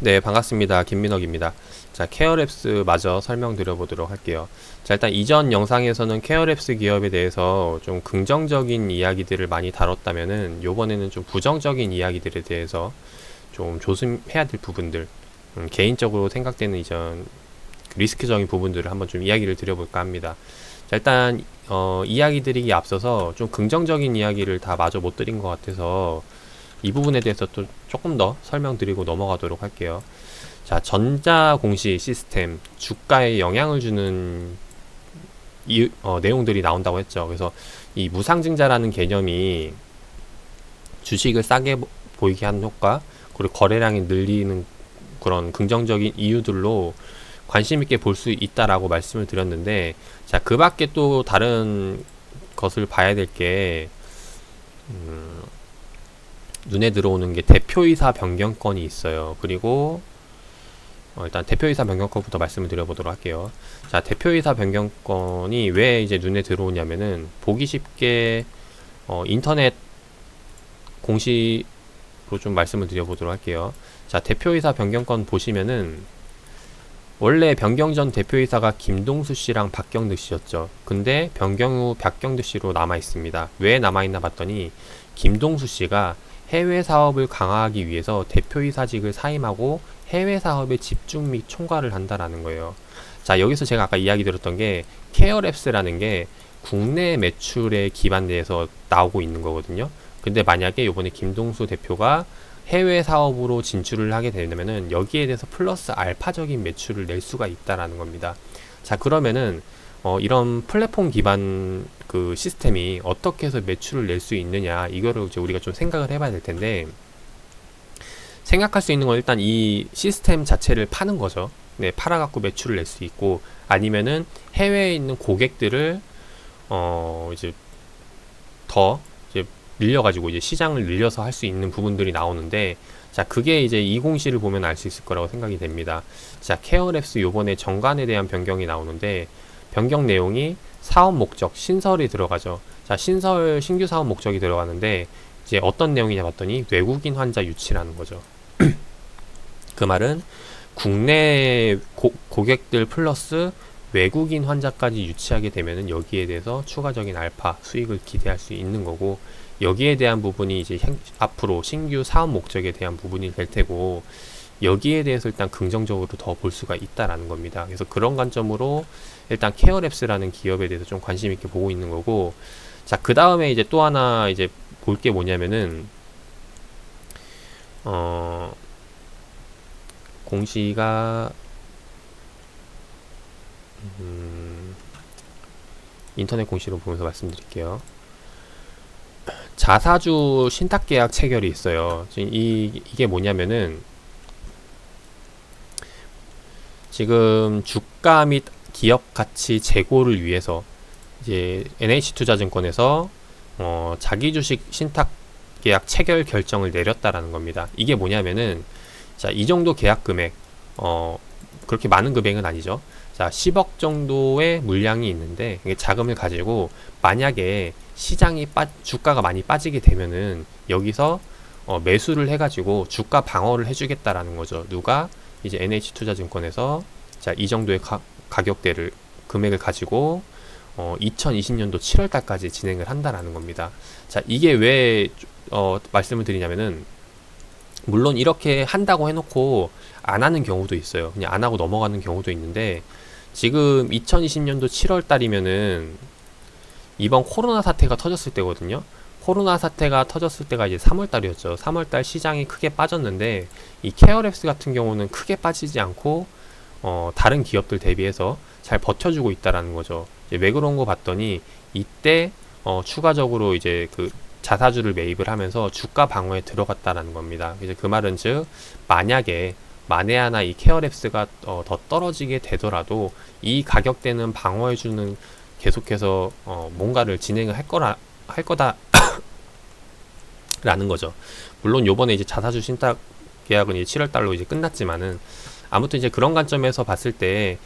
네, 반갑습니다. 김민혁입니다. 자, 케어랩스 마저 설명드려 보도록 할게요. 자, 일단 이전 영상에서는 케어랩스 기업에 대해서 좀 긍정적인 이야기들을 많이 다뤘다면은 요번에는 좀 부정적인 이야기들에 대해서 좀 조심해야 될 부분들, 개인적으로 생각되는 이전 리스크적인 부분들을 한번 좀 이야기를 드려볼까 합니다. 자, 일단 이야기 드리기 앞서서 좀 긍정적인 이야기를 다 마저 못 드린 것 같아서 이 부분에 대해서 또 조금 더 설명드리고 넘어가도록 할게요. 자, 전자공시 시스템, 주가에 영향을 주는 내용들이 나온다고 했죠. 그래서 이 무상증자라는 개념이 주식을 싸게 보이게 하는 효과, 그리고 거래량이 늘리는 그런 긍정적인 이유들로 관심 있게 볼 수 있다라고 말씀을 드렸는데, 자, 그 밖에 또 다른 것을 봐야 될 게, 눈에 들어오는 게 대표이사 변경권이 있어요. 그리고 일단 대표이사 변경권부터 말씀을 드려보도록 할게요. 자, 대표이사 변경권이 왜 이제 눈에 들어오냐면은 보기 쉽게 인터넷 공시로 좀 말씀을 드려보도록 할게요. 자, 대표이사 변경권 보시면은 원래 변경 전 대표이사가 김동수 씨랑 박경득 씨였죠. 근데 변경 후 박경득 씨로 남아 있습니다. 왜 남아 있나 봤더니 김동수 씨가 해외 사업을 강화하기 위해서 대표이사직을 사임하고 해외 사업에 집중 및 총괄을 한다라는 거예요. 자, 여기서 제가 아까 이야기 드렸던 게 케어랩스라는 게 국내 매출에 기반돼서 나오고 있는 거거든요. 근데 만약에 요번에 김동수 대표가 해외 사업으로 진출을 하게 되면은 여기에 대해서 플러스 알파적인 매출을 낼 수가 있다라는 겁니다. 자, 그러면은 이런 플랫폼 기반 그 시스템이 어떻게 해서 매출을 낼 수 있느냐, 이거를 이제 우리가 좀 생각을 해봐야 될 텐데, 생각할 수 있는 건 일단 이 시스템 자체를 파는 거죠. 네, 팔아갖고 매출을 낼 수 있고, 아니면은 해외에 있는 고객들을 이제 더 이제 늘려가지고 이제 시장을 늘려서 할 수 있는 부분들이 나오는데, 자, 그게 이제 이 공시를 보면 알 수 있을 거라고 생각이 됩니다. 자, 케어랩스 요번에 정관에 대한 변경이 나오는데, 변경 내용이 사업 목적, 신설이 들어가죠. 자, 신설, 신규 사업 목적이 들어가는데, 이제 어떤 내용이냐 봤더니 외국인 환자 유치라는 거죠. 그 말은 국내 고객들 플러스 외국인 환자까지 유치하게 되면은 여기에 대해서 추가적인 알파 수익을 기대할 수 있는 거고, 여기에 대한 부분이 이제 앞으로 신규 사업 목적에 대한 부분이 될 테고, 여기에 대해서 일단 긍정적으로 더 볼 수가 있다라는 겁니다. 그래서 그런 관점으로 일단 케어랩스라는 기업에 대해서 좀 관심 있게 보고 있는 거고, 자, 그 다음에 이제 또 하나 이제 볼 게 뭐냐면은 공시가 인터넷 공시로 보면서 말씀드릴게요. 자사주 신탁계약 체결이 있어요. 지금 이게 뭐냐면은 지금 주가 및 기업 가치 제고를 위해서 이제 NH투자증권에서 자기 주식 신탁 계약 체결 결정을 내렸다라는 겁니다. 이게 뭐냐면은, 자, 이 정도 계약 금액, 그렇게 많은 금액은 아니죠. 자, 10억 정도의 물량이 있는데, 이게 자금을 가지고 만약에 시장이 주가가 많이 빠지게 되면은 여기서 매수를 해가지고 주가 방어를 해주겠다라는 거죠. 누가? 이제 NH투자증권에서 자, 이 정도의 가격대를 금액을 가지고 2020년도 7월 달까지 진행을 한다라는 겁니다. 자, 이게 왜 말씀을 드리냐면은, 물론 이렇게 한다고 해놓고 안 하는 경우도 있어요. 그냥 안 하고 넘어가는 경우도 있는데, 지금 2020년도 7월 달이면은 이번 코로나 사태가 터졌을 때거든요. 코로나 사태가 터졌을 때가 이제 3월 달이었죠. 3월 달 시장이 크게 빠졌는데, 이 케어랩스 같은 경우는 크게 빠지지 않고 다른 기업들 대비해서 잘 버텨주고 있다라는 거죠. 왜 그런 거 봤더니 이때 추가적으로 이제 그 자사주를 매입을 하면서 주가 방어에 들어갔다라는 겁니다. 이제 그 말은 즉, 만에 하나 이 케어랩스가 더 떨어지게 되더라도 이 가격대는 방어해주는, 계속해서 뭔가를 진행을 할 거다라는 거죠. 물론 요번에 이제 자사주 신탁 계약은 이제 7월 달로 이제 끝났지만은, 아무튼 이제 그런 관점에서 봤을 때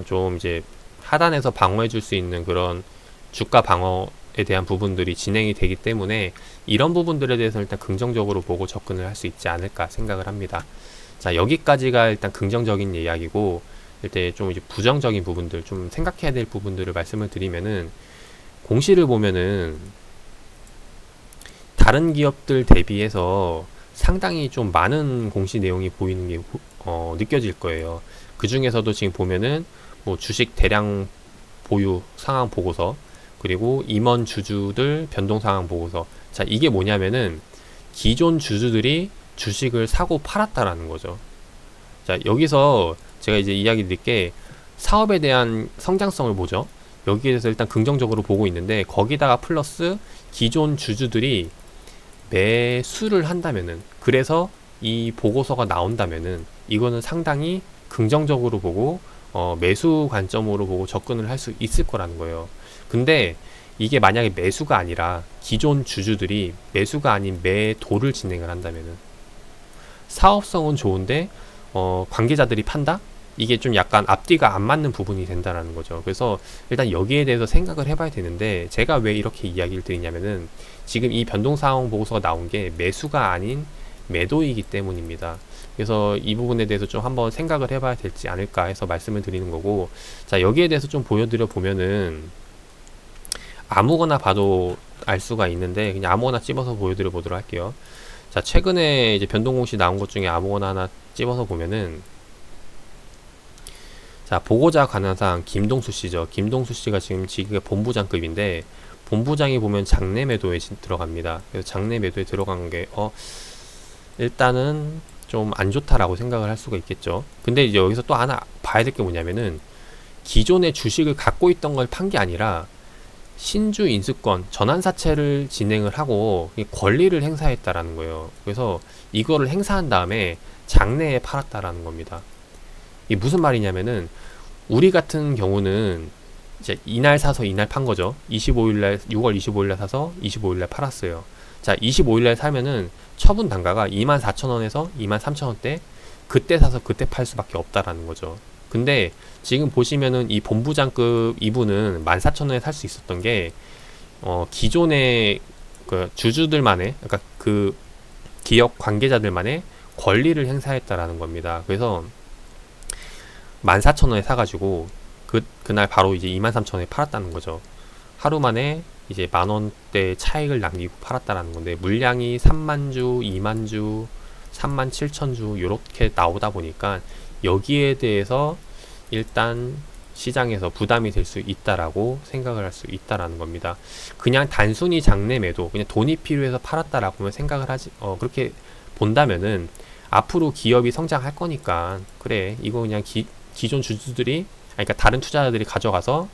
좀 이제 하단에서 방어해 줄 수 있는 그런 주가 방어에 대한 부분들이 진행이 되기 때문에 이런 부분들에 대해서 일단 긍정적으로 보고 접근을 할 수 있지 않을까 생각을 합니다. 자, 여기까지가 일단 긍정적인 이야기고, 일단 좀 이제 부정적인 부분들, 좀 생각해야 될 부분들을 말씀을 드리면은, 공시를 보면은 다른 기업들 대비해서 상당히 좀 많은 공시 내용이 보이는 게 느껴질 거예요. 그 중에서도 지금 보면은 뭐 주식 대량 보유 상황 보고서, 그리고 임원 주주들 변동 상황 보고서. 자, 이게 뭐냐면은 기존 주주들이 주식을 사고 팔았다라는 거죠. 자, 여기서 제가 이제 이야기 드릴 게 사업에 대한 성장성을 보죠. 여기에 대해서 일단 긍정적으로 보고 있는데, 거기다가 플러스 기존 주주들이 매수를 한다면은, 그래서 이 보고서가 나온다면은 이거는 상당히 긍정적으로 보고 매수 관점으로 보고 접근을 할 수 있을 거라는 거예요. 근데 이게 만약에 매수가 아니라 기존 주주들이 매수가 아닌 매도를 진행을 한다면은, 사업성은 좋은데 관계자들이 판다? 이게 좀 약간 앞뒤가 안 맞는 부분이 된다라는 거죠. 그래서 일단 여기에 대해서 생각을 해봐야 되는데, 제가 왜 이렇게 이야기를 드리냐면은 지금 이 변동 상황 보고서가 나온 게 매수가 아닌 매도이기 때문입니다. 그래서 이 부분에 대해서 좀 한번 생각을 해봐야 될지 않을까 해서 말씀을 드리는 거고, 자, 여기에 대해서 좀 보여드려 보면은 아무거나 봐도 알 수가 있는데, 그냥 아무거나 찝어서 보여드려 보도록 할게요. 자, 최근에 이제 변동공시 나온 것 중에 아무거나 하나 찝어서 보면은, 자, 보고자 관한상 김동수 씨죠. 김동수 씨가 지금 직위가 본부장급인데, 본부장이 보면 장내 매도에 들어갑니다. 그래서 장내 매도에 들어간 게 일단은 좀 안 좋다라고 생각을 할 수가 있겠죠. 근데 이제 여기서 또 하나 봐야 될 게 뭐냐면은, 기존의 주식을 갖고 있던 걸 판 게 아니라 신주 인수권 전환사채를 진행을 하고 권리를 행사했다라는 거예요. 그래서 이거를 행사한 다음에 장내에 팔았다라는 겁니다. 이게 무슨 말이냐면은, 우리 같은 경우는 이제 이날 사서 이날 판 거죠. 25일날 6월 25일날 사서 25일날 팔았어요. 자, 25일날 사면은 처분 단가가 24,000원에서 23,000원대, 그때 사서 그때 팔 수밖에 없다라는 거죠. 근데 지금 보시면은 이 본부장급 이분은 14,000원에 살 수 있었던 게 기존의 그 주주들만의, 그러니까 그 기업 관계자들만의 권리를 행사했다라는 겁니다. 그래서 14,000원에 사가지고 그날 바로 이제 23,000원에 팔았다는 거죠. 하루 만에 이제 만원대 차익을 남기고 팔았다라는 건데, 물량이 3만주, 2만주, 37,000주 요렇게 나오다 보니까 여기에 대해서 일단 시장에서 부담이 될 수 있다라고 생각을 할 수 있다라는 겁니다. 그냥 단순히 장내 매도, 그냥 돈이 필요해서 팔았다라고 생각을 하지, 그렇게 본다면은 앞으로 기업이 성장할 거니까, 그래, 이거 그냥 기존 주주들이, 그러니까 다른 투자자들이 가져가서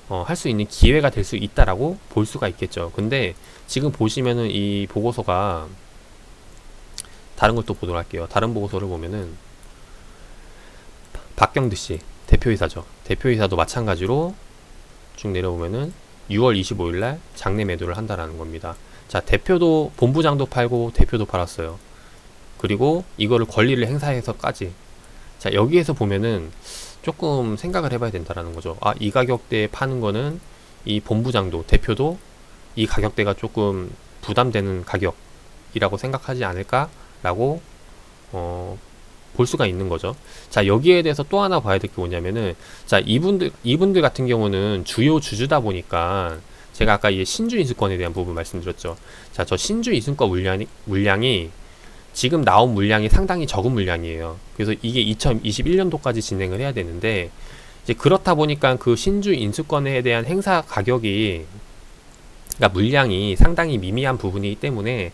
할 수 있는 기회가 될 수 있다라고 볼 수가 있겠죠. 근데 지금 보시면은 이 보고서가, 다른 걸 또 보도록 할게요. 다른 보고서를 보면은 박경드 씨 대표이사죠. 대표이사도 마찬가지로 쭉 내려보면은 6월 25일날 장내 매도를 한다라는 겁니다. 자, 대표도, 본부장도 팔고 대표도 팔았어요. 그리고 이거를 권리를 행사해서까지. 자, 여기에서 보면은 조금 생각을 해봐야 된다라는 거죠. 아, 이 가격대에 파는 거는 이 본부장도 대표도 이 가격대가 조금 부담되는 가격이라고 생각하지 않을까라고 볼 수가 있는 거죠. 자, 여기에 대해서 또 하나 봐야 될 게 뭐냐면은, 자, 이분들 같은 경우는 주요 주주다 보니까, 제가 아까 이 신주 인수권에 대한 부분 말씀드렸죠. 자, 저 신주 인수권 물량이 지금 나온 물량이 상당히 적은 물량이에요. 그래서 이게 2021년도까지 진행을 해야 되는데, 이제 그렇다 보니까 그 신주 인수권에 대한 행사 가격이, 그러니까 물량이 상당히 미미한 부분이기 때문에,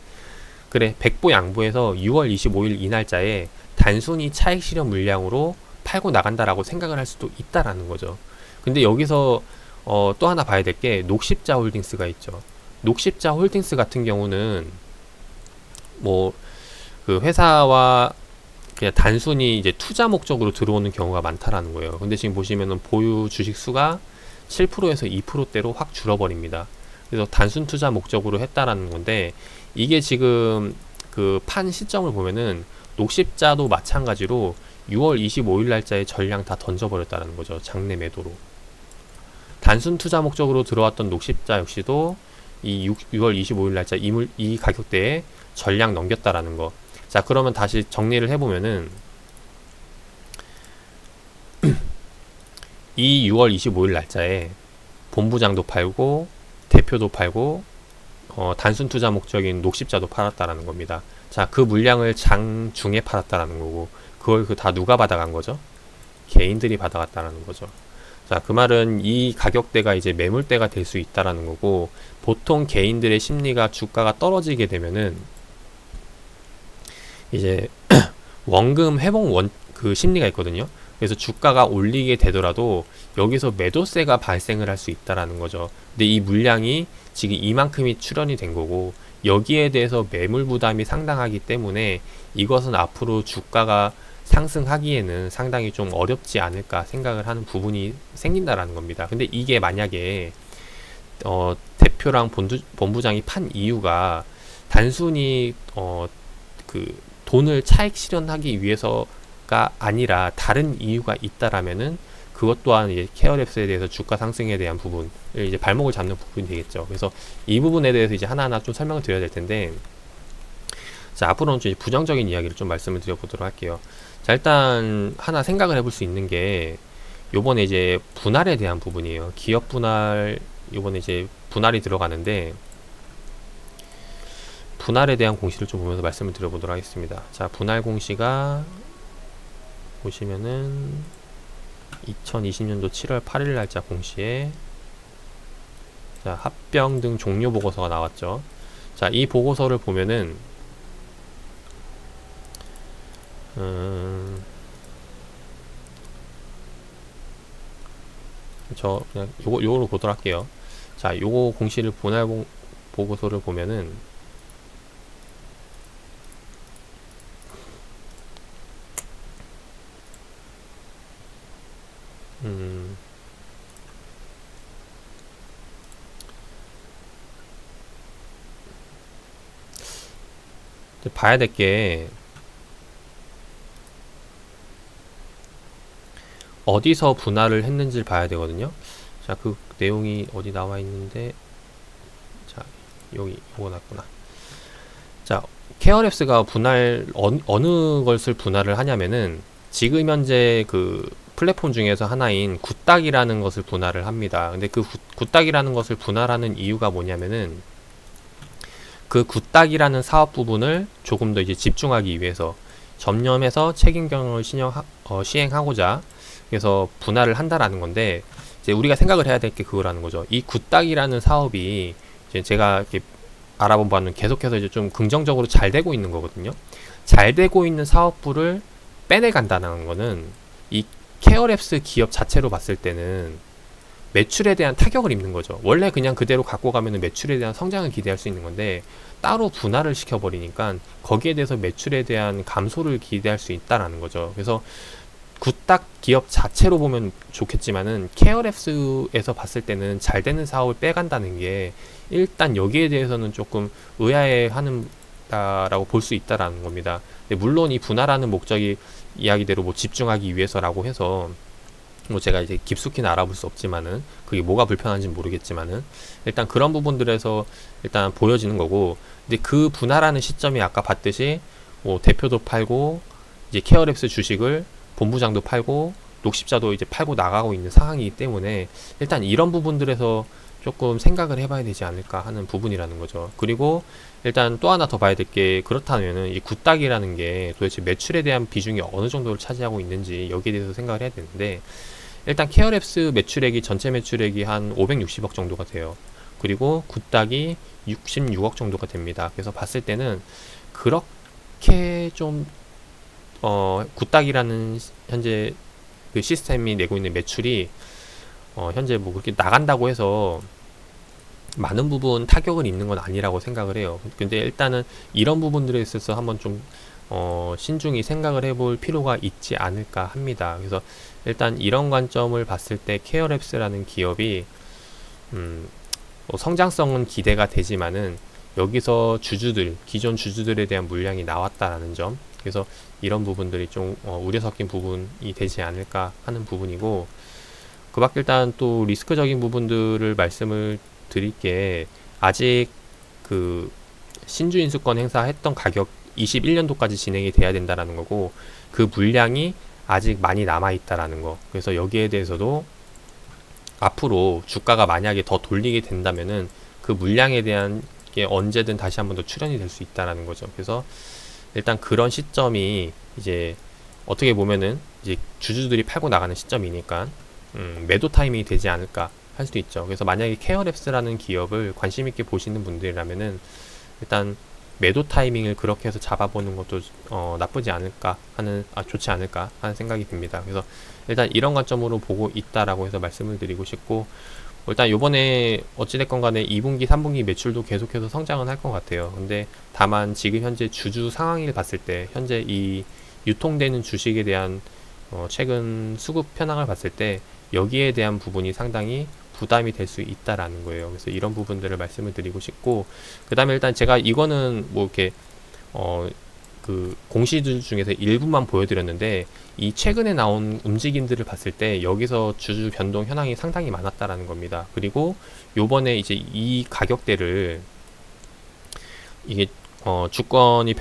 그래, 백보 양보해서 6월 25일 이 날짜에 단순히 차익 실현 물량으로 팔고 나간다라고 생각을 할 수도 있다라는 거죠. 근데 여기서 또 하나 봐야 될 게 녹십자 홀딩스가 있죠. 녹십자 홀딩스 같은 경우는 뭐 그 회사와 그냥 단순히 이제 투자 목적으로 들어오는 경우가 많다라는 거예요. 근데 지금 보시면은 보유 주식 수가 7%에서 2%대로 확 줄어버립니다. 그래서 단순 투자 목적으로 했다라는 건데, 이게 지금 그 판 시점을 보면은 녹십자도 마찬가지로 6월 25일 날짜에 전량 다 던져버렸다는 거죠. 장내 매도로. 단순 투자 목적으로 들어왔던 녹십자 역시도 이 6월 25일 날짜 이 가격대에 전량 넘겼다라는 거. 자, 그러면 다시 정리를 해보면은 이 6월 25일 날짜에 본부장도 팔고 대표도 팔고 단순 투자 목적인 녹십자도 팔았다라는 겁니다. 자, 그 물량을 장중에 팔았다라는 거고, 그걸 다 누가 받아간 거죠? 개인들이 받아갔다라는 거죠. 자, 그 말은 이 가격대가 이제 매물대가 될 수 있다라는 거고, 보통 개인들의 심리가 주가가 떨어지게 되면은 이제 원금 회복 그 심리가 있거든요. 그래서 주가가 올리게 되더라도 여기서 매도세가 발생을 할 수 있다라는 거죠. 근데 이 물량이 지금 이만큼이 출현이 된 거고, 여기에 대해서 매물 부담이 상당하기 때문에 이것은 앞으로 주가가 상승하기에는 상당히 좀 어렵지 않을까 생각을 하는 부분이 생긴다라는 겁니다. 근데 이게 만약에 대표랑 본부장이 판 이유가 단순히 그 돈을 차익 실현하기 위해서가 아니라 다른 이유가 있다라면은 그것 또한 이제 케어랩스에 대해서 주가 상승에 대한 부분을 이제 발목을 잡는 부분이 되겠죠. 그래서 이 부분에 대해서 이제 하나하나 좀 설명을 드려야 될 텐데, 자, 앞으로는 좀 부정적인 이야기를 좀 말씀을 드려보도록 할게요. 자, 일단 하나 생각을 해볼 수 있는 게 요번에 이제 분할에 대한 부분이에요. 기업 분할, 요번에 이제 분할이 들어가는데 분할에 대한 공시를 좀 보면서 말씀을 드려보도록 하겠습니다. 자, 분할 공시가 보시면은 2020년도 7월 8일 날짜 공시에 자, 합병 등 종료 보고서가 나왔죠. 자, 이 보고서를 보면은 저 그냥 요거로 보도록 할게요. 자, 요거 공시를 분할 보고서를 보면은 봐야 될 게 어디서 분할을 했는지를 봐야 되거든요. 자, 그 내용이 어디 나와 있는데, 자, 여기 요거 났구나. 자, 케어랩스가 분할 어느 것을 분할을 하냐면은 지금 현재 그 플랫폼 중에서 하나인 굿딱이라는 것을 분할을 합니다. 근데 그 굿딱이라는 것을 분할하는 이유가 뭐냐면은 그 굿딱이라는 사업 부분을 조금 더 이제 집중하기 위해서 점념해서 책임 경영을 시행하고자 그래서 분할을 한다라는 건데, 이제 우리가 생각을 해야 될 게 그거라는 거죠. 이 굿딱이라는 사업이 이제 제가 이렇게 알아본 바는 계속해서 이제 좀 긍정적으로 잘 되고 있는 거거든요. 잘 되고 있는 사업부를 빼내간다는 거는 이 케어랩스 기업 자체로 봤을 때는 매출에 대한 타격을 입는 거죠. 원래 그냥 그대로 갖고 가면 매출에 대한 성장을 기대할 수 있는 건데 따로 분할을 시켜버리니까 거기에 대해서 매출에 대한 감소를 기대할 수 있다라는 거죠. 그래서 굿딱 기업 자체로 보면 좋겠지만은 케어랩스에서 봤을 때는 잘 되는 사업을 빼간다는 게 일단 여기에 대해서는 조금 의아해하는 라고 볼 수 있다라는 겁니다. 물론 이 분할하는 목적이 이야기대로 뭐 집중하기 위해서라고 해서 뭐 제가 이제 깊숙이는 알아볼 수 없지만은 그게 뭐가 불편한지는 모르겠지만은 일단 그런 부분들에서 일단 보여지는 거고, 근데 그 분할하는 시점이 아까 봤듯이 뭐 대표도 팔고 이제 케어랩스 주식을 본부장도 팔고 녹십자도 이제 팔고 나가고 있는 상황이기 때문에 일단 이런 부분들에서 조금 생각을 해봐야 되지 않을까 하는 부분이라는 거죠. 그리고 일단 또 하나 더 봐야 될 게, 그렇다면은 이 굿딱이라는 게 도대체 매출에 대한 비중이 어느 정도를 차지하고 있는지 여기에 대해서 생각을 해야 되는데, 일단 케어랩스 매출액이 전체 매출액이 한 560억 정도가 돼요. 그리고 굿딱이 66억 정도가 됩니다. 그래서 봤을 때는 그렇게 좀 굿딱이라는 현재 그 시스템이 내고 있는 매출이 현재 뭐 그렇게 나간다고 해서 많은 부분 타격을 입는 건 아니라고 생각을 해요. 근데 일단은 이런 부분들에 있어서 한번 좀 신중히 생각을 해볼 필요가 있지 않을까 합니다. 그래서 일단 이런 관점을 봤을 때 케어랩스라는 기업이 성장성은 기대가 되지만은 여기서 기존 주주들에 대한 물량이 나왔다라는 점, 그래서 이런 부분들이 좀 우려 섞인 부분이 되지 않을까 하는 부분이고, 그 밖에 일단 또 리스크적인 부분들을 말씀을 드릴 게, 아직 그 신주인수권 행사했던 가격 21년도까지 진행이 돼야 된다라는 거고, 그 물량이 아직 많이 남아 있다라는 거. 그래서 여기에 대해서도 앞으로 주가가 만약에 더 돌리게 된다면은 그 물량에 대한 게 언제든 다시 한번 더 출현이 될 수 있다라는 거죠. 그래서 일단 그런 시점이 이제 어떻게 보면은 이제 주주들이 팔고 나가는 시점이니까 매도 타이밍이 되지 않을까 할 수도 있죠. 그래서 만약에 케어랩스라는 기업을 관심 있게 보시는 분들이라면은 일단 매도 타이밍을 그렇게 해서 잡아보는 것도 나쁘지 않을까 하는, 좋지 않을까 하는 생각이 듭니다. 그래서 일단 이런 관점으로 보고 있다라고 해서 말씀을 드리고 싶고, 일단 요번에 어찌됐건 간에 2분기, 3분기 매출도 계속해서 성장은 할 것 같아요. 근데 다만 지금 현재 주주 상황을 봤을 때, 현재 이 유통되는 주식에 대한 최근 수급 현황을 봤을 때 여기에 대한 부분이 상당히 부담이 될 수 있다라는 거예요. 그래서 이런 부분들을 말씀을 드리고 싶고, 그 다음에 일단 제가 이거는 뭐 이렇게 그 공시주 중에서 일부만 보여드렸는데, 이 최근에 나온 움직임들을 봤을 때 여기서 주주 변동 현황이 상당히 많았다라는 겁니다. 그리고 요번에 이제 이 가격대를 이게 주권이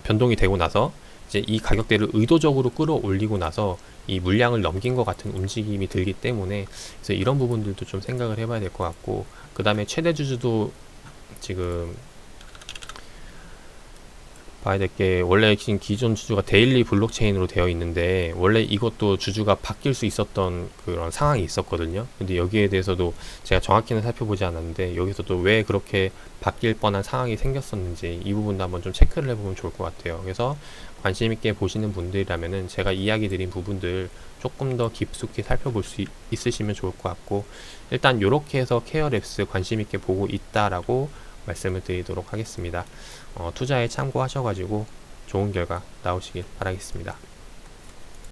변동이 되고 나서 이제 이 가격대를 의도적으로 끌어올리고 나서 이 물량을 넘긴 것 같은 움직임이 들기 때문에, 그래서 이런 부분들도 좀 생각을 해봐야 될 것 같고, 그 다음에 최대 주주도 지금 봐야 될 게, 원래 지금 기존 주주가 데일리 블록체인으로 되어 있는데 원래 이것도 주주가 바뀔 수 있었던 그런 상황이 있었거든요. 근데 여기에 대해서도 제가 정확히는 살펴보지 않았는데 여기서도 왜 그렇게 바뀔 뻔한 상황이 생겼었는지 이 부분도 한번 좀 체크를 해보면 좋을 것 같아요. 그래서 관심 있게 보시는 분들이라면은 제가 이야기 드린 부분들 조금 더 깊숙이 살펴볼 수 있으시면 좋을 것 같고, 일단 이렇게 해서 케어랩스 관심 있게 보고 있다라고 말씀을 드리도록 하겠습니다. 투자에 참고하셔가지고 좋은 결과 나오시길 바라겠습니다.